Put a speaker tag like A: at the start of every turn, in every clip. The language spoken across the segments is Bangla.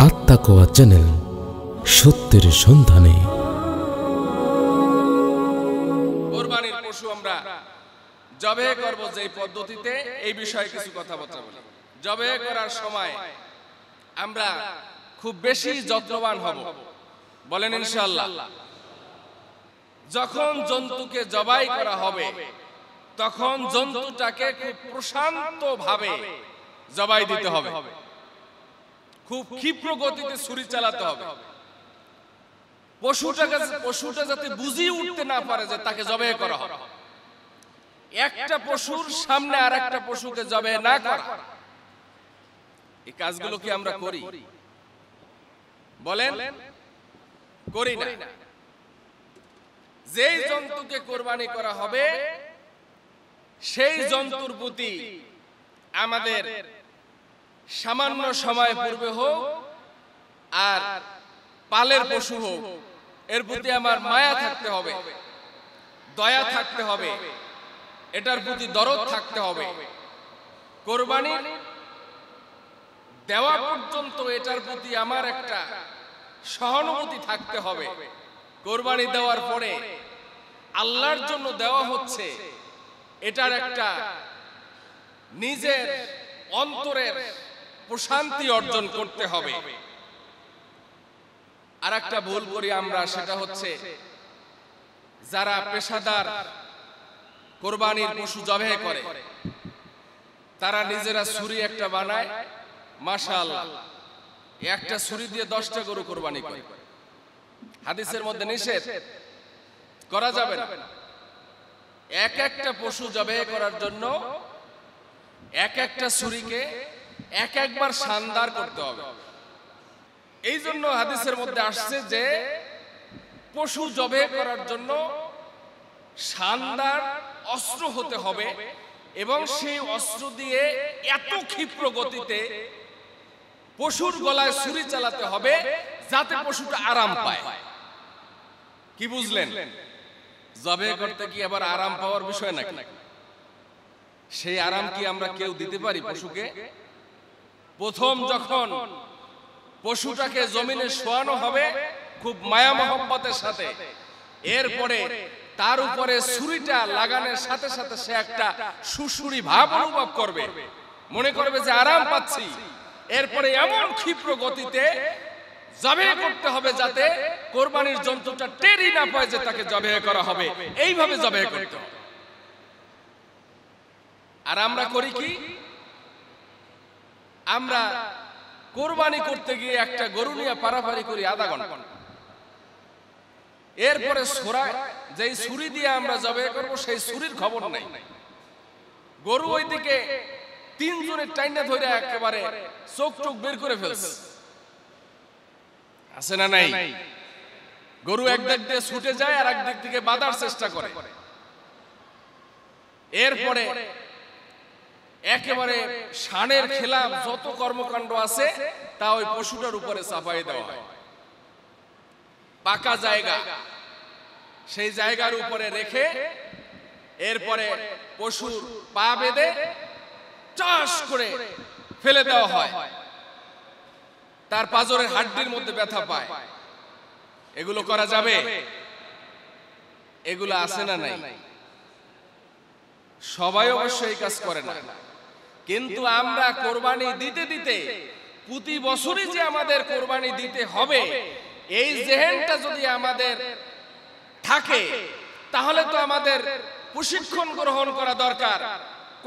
A: আত্মাকোয়া চ্যানেল, সত্যের সন্ধানে।
B: কুরবানির পশু আমরা জবে করব যে পদ্ধতিতে, এই বিষয়ে কিছু কথাবার্তা বলি। জবে করার সময় আমরা খুব বেশি যত্নবান হব, বলেন ইনশাআল্লাহ। যখন জন্তুকে জবাই করা হবে তখন জন্তুটাকে খুব প্রশান্তভাবে জবাই দিতে হবে, খুব ক্ষিপ্র গতিতে ছুরি চালাতে হবে। পশুটা যাতে বুঝিয়ে উঠতে না পারে যে তাকে জবাই করা হবে। একটা পশুর সামনে আর একটা পশুকে জবাই না করা, এই কাজগুলো কি আমরা করি? বলেন, করি না। যেই জন্তুকে কোরবানি করা হবে সেই জন্তুর প্রতি আমাদের সামান্য সময় পূর্বে হোক আর পালের পশু হোক, এর প্রতি আমার মায়া থাকতে হবে, দয়া থাকতে হবে, এটার প্রতি দরদ থাকতে হবে। কোরবানি দেওয়া পর্যন্ত এটার প্রতি আমার একটা সহানুভূতি থাকতে হবে। কোরবানি দেওয়ার পরে আল্লাহর জন্য দেওয়া হচ্ছে, এটার একটা নিজের অন্তরের প্রশান্তি অর্জন করতে হবে। আর একটা ভুল করি আমরা, সেটা হচ্ছে যারা পেশাদার কোরবানির পশু জবাই করে তারা নিজেরা ছুরি একটা বানায়, মাশাআল্লাহ, একটা ছুরি দিয়ে 10টা গরু কোরবানি করে। হাদিসের মধ্যে নিষেধ, করা যাবে না। এক একটা পশু জবাই করার জন্য এক একটা ছুরিকে এক একবার শানদার করতে হবে। এই জন্য হাদিসের মধ্যে আসছে যে পশু জবাই করার জন্য শানদার অস্ত্র হতে হবে এবং সেই অস্ত্র দিয়ে এত ক্ষিপ্র গতিতে পশুর গলায় ছুরি চালাতে হবে যাতে পশুটা আরাম পায়। কি বুঝলেন? জবাই করতে কি আবার আরাম পাওয়ার বিষয় নাকি? সেই আরাম কি আমরা কেউ দিতে পারি পশুকে? প্রথম যখন পশুটাকে জমিনে শোয়ানো হবে খুব মায়া মহব্বতের সাথে, এরপরে তার উপরে ছুরিটা লাগানোর সাথে সাথে সে একটা সুসুরি ভাব অনুভব করবে, মনে করবে যে আরাম পাচ্ছি। এরপরে এমন ক্ষিপ্র গতিতে জবাই করতে হবে যাতে কোরবানির জন্তুটা টেরই না পায় যে তাকে জবাই করা হবে। এইভাবে জবাই করতে হবে। আর আমরা করি কি? আমরা কোরবানি করতে গিয়ে একটা গরু নিয়ে পারাপারি করি আধা ঘন্টা, এরপরে যেই ছুরি দিয়ে আমরা জবাই করব সেই ছুরির খবর নাই। গরু ওইদিকে 3 জনের টাইনা ধরে একেবারে চোখ টোক বের করে ফেলছে, আছে না নাই? গরু একদিক দিয়ে ছুটে যায় আর একদিক থেকে বাঁধার চেষ্টা করে। এরপরে একেবারে শানের খেলাফ যত কর্মকাণ্ড আছে তা ওই পশুটার উপরে চাপাই দেওয়া হয়। পাকা জায়গা, সেই জায়গার উপরে রেখে এরপরে পশুর পা বেঁধে চাষ করে ফেলে দেওয়া হয়। তার পাজরের হাড্ডির মধ্যে ব্যথা পায়। এগুলো করা যাবে? এগুলো আছে না নাই? সবাই অবশ্য এই কাজ করে না, কিন্তু আমরা কোরবানি দিতে দিতে প্রতি বছরই যে আমাদের কোরবানি দিতে হবে এই জেহেনটা যদি আমাদের থাকে তাহলে তো আমাদের প্রশিক্ষণ গ্রহণ করা দরকার।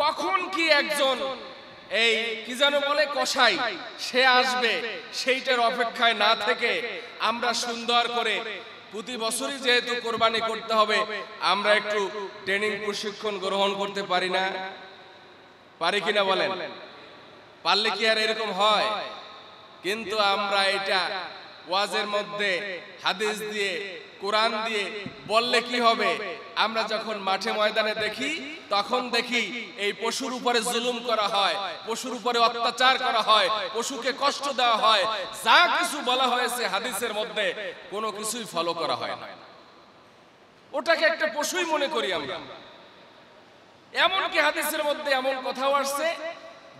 B: কখন কি একজন এই কি যেন বলে কসাই, সে আসবে, সেইটার অপেক্ষায় না থেকে আমরা সুন্দর করে প্রতি বছরই যেহেতু কোরবানি করতে হবে আমরা একটু ট্রেনিং প্রশিক্ষণ গ্রহণ করতে পারি না? পারি কিনা বলেন? পারলে কি আর এরকম হয়? কিন্তু আমরা এটা ওয়াজের মধ্যে হাদিস দিয়ে কোরআন দিয়ে বললে কি হবে? আমরা যখন মাঠে ময়দানে দেখি তখন দেখি এই পশুর উপরে জুলুম করা হয়, পশুর উপরে অত্যাচার করা হয়, পশুকে কষ্ট দেওয়া হয়। যা কিছু বলা হয়েছে হাদিসের মধ্যে কোনো কিছুই ফলো করা হয় না। ওটাকে একটা পশুই মনে করি আমরা। এমনকি হাদিসের মধ্যে এমন কথাও আসছে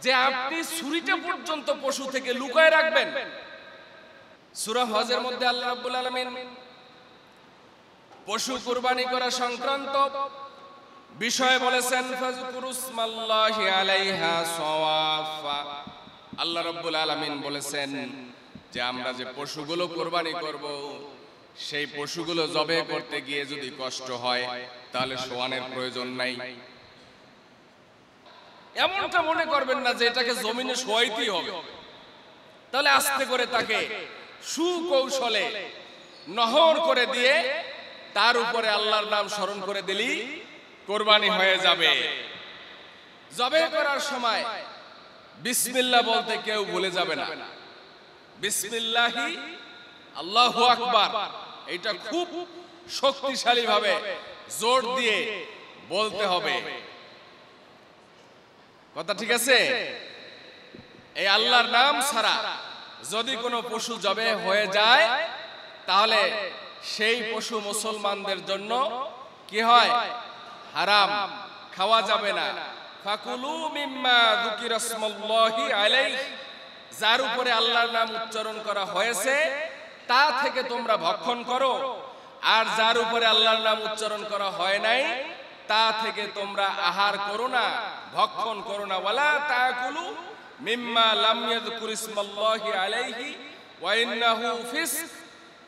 B: যে আপনি ছুরিটা পর্যন্ত পশু থেকে লুকায় রাখবেন। সূরা হজের মধ্যে আল্লাহ রাব্বুল আলামিন পশু কুরবানি করা সংক্রান্ত বিষয় বলেছেন, ফাযকুরুসমাল্লাহি আলাইহা সাওয়াফা। আল্লাহ রাব্বুল আলামিন বলেছেন যে আমরা যে পশুগুলো কুরবানি করব, সেই পশুগুলো জবে করতে গিয়ে যদি কষ্ট হয় তাহলে সোয়ানের প্রয়োজন নাই। এমনটা মনে করবেন না যে এটাকে জমিনে শোয়াইতেই হবে, তাহলে আস্তে করে তাকে সুকৌশলে নহর করে দিয়ে তার উপরে আল্লাহর নাম স্মরণ করে দিলি কোরবানি হয়ে যাবে। জবে করার সময় বিসমিল্লাহ বলতে কেউ ভুলে যাবে না। বিসমিল্লাহি আল্লাহু আকবার, এটা খুব শক্তিশালী ভাবে জোর দিয়ে বলতে হবে। কথা ঠিক আছে? এই আল্লাহর নাম ছাড়া যদি কোনো পশু জবে হয়ে যায় তাহলে সেই পশু মুসলমানদের জন্য কি হয়? হারাম, খাওয়া যাবে না। ফাকুলু মিম্মা যুকিরাসমাল্লাহি আলাইহি, যার উপরে আল্লাহর নাম উচ্চারণ করা হয়েছে তা থেকে তোমরা ভক্ষণ করো, আর যার উপরে আল্লাহর নাম উচ্চারণ করা হয় নাই তা থেকে তোমরা আহার করো না, ভক্ষণ করো না। ওয়ালা তাকুলু মিম্মা লাম ইয়াযকুরিসমাল্লাহি আলাইহি ওয়া ইন্নাহু ফিসক,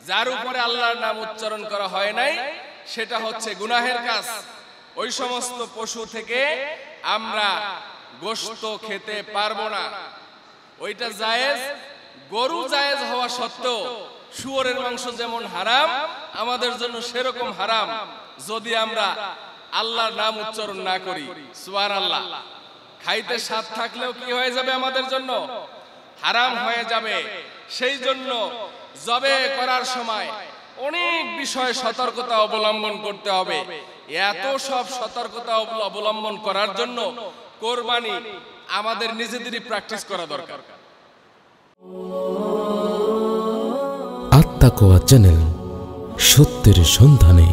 B: যার উপরে আল্লাহর নাম উচ্চারণ করা হয় নাই সেটা হচ্ছে গুনাহের কাজ। ওই সমস্ত পশু থেকে আমরা গোশত খেতে পারবো না। ওইটা জায়েজ, গরু জায়েজ হওয়া সত্ত্বেও শুয়োরের মাংস যেমন হারাম আমাদের জন্য সেরকম হারাম যদি আমরা আল্লাহর নাম উচ্চারণ না করি। সুবহানাল্লাহ। খাইতে স্বাদ থাকলেও কি হয়ে যাবে? আমাদের জন্য হারাম হয়ে যাবে। সেই জন্য জবে করার সময় অনেক বিষয় সতর্কতা অবলম্বন করতে হবে। এত সব সতর্কতা অবলম্বন করার জন্য কোরবানি আমাদের নিজেদেরই প্র্যাকটিস করা দরকার।
A: আত্মাকোয়া চ্যানেল, সত্যের সন্ধানে।